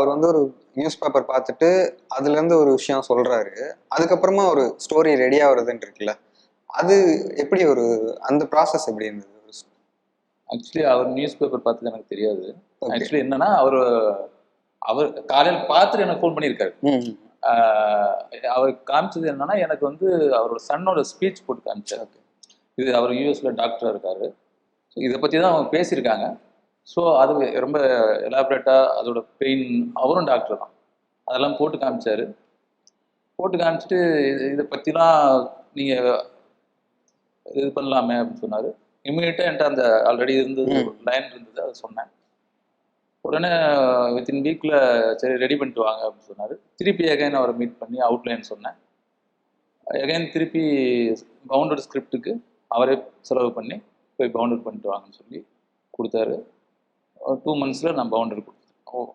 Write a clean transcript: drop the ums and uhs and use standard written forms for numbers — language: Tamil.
அவர் வந்து ஒரு நியூஸ் பேப்பர் பார்த்துட்டு அதுலேருந்து ஒரு விஷயம் சொல்கிறாரு. அதுக்கப்புறமா ஒரு ஸ்டோரி ரெடி ஆகுறதுன்னு இருக்குல்ல, அது எப்படி ஒரு அந்த ப்ராசஸ் எப்படி இருந்தது? ஆக்சுவலி அவர் நியூஸ் பேப்பர் பார்த்தது எனக்கு தெரியாது. Okay. ஆக்சுவலி என்னன்னா அவர் காலையில் பார்த்துட்டு எனக்கு ஃபோன் பண்ணியிருக்காரு. அவர் காமிச்சது என்னன்னா, எனக்கு வந்து அவரோட சன்னோட ஸ்பீச் போட்டு காமிச்சார். இது அவர் யூஎஸ்ல டாக்டராக இருக்காரு. ஸோ இதை பற்றி தான் அவங்க பேசியிருக்காங்க. ஸோ அது ரொம்ப எலாபரேட்டாக அதோட பெயின், அவரும் டாக்டர் தான், அதெல்லாம் போட்டு காமிச்சாரு. போட்டு காமிச்சிட்டு இதை பற்றிலாம் நீங்கள் இது பண்ணலாமே அப்படின்னு சொன்னார். இமீடியட்டாக என்கிட்ட அந்த ஆல்ரெடி இருந்தது ஒரு லைன் இருந்தது, அதை சொன்னேன். உடனே வித்தின் வீக்கில் சரி ரெடி பண்ணிட்டு வாங்க அப்படின்னு சொன்னார். திருப்பி எகைன் அவரை மீட் பண்ணி அவுட்லைன் சொன்னேன். எகைன் திருப்பி பவுண்டட் ஸ்கிரிப்டுக்கு அவரே செலவு பண்ணி போய் பவுண்டட் பண்ணிட்டு வாங்கன்னு சொல்லி கொடுத்தாரு. 2 monthsல நான் பவுண்டட் கொடுத்தேன்.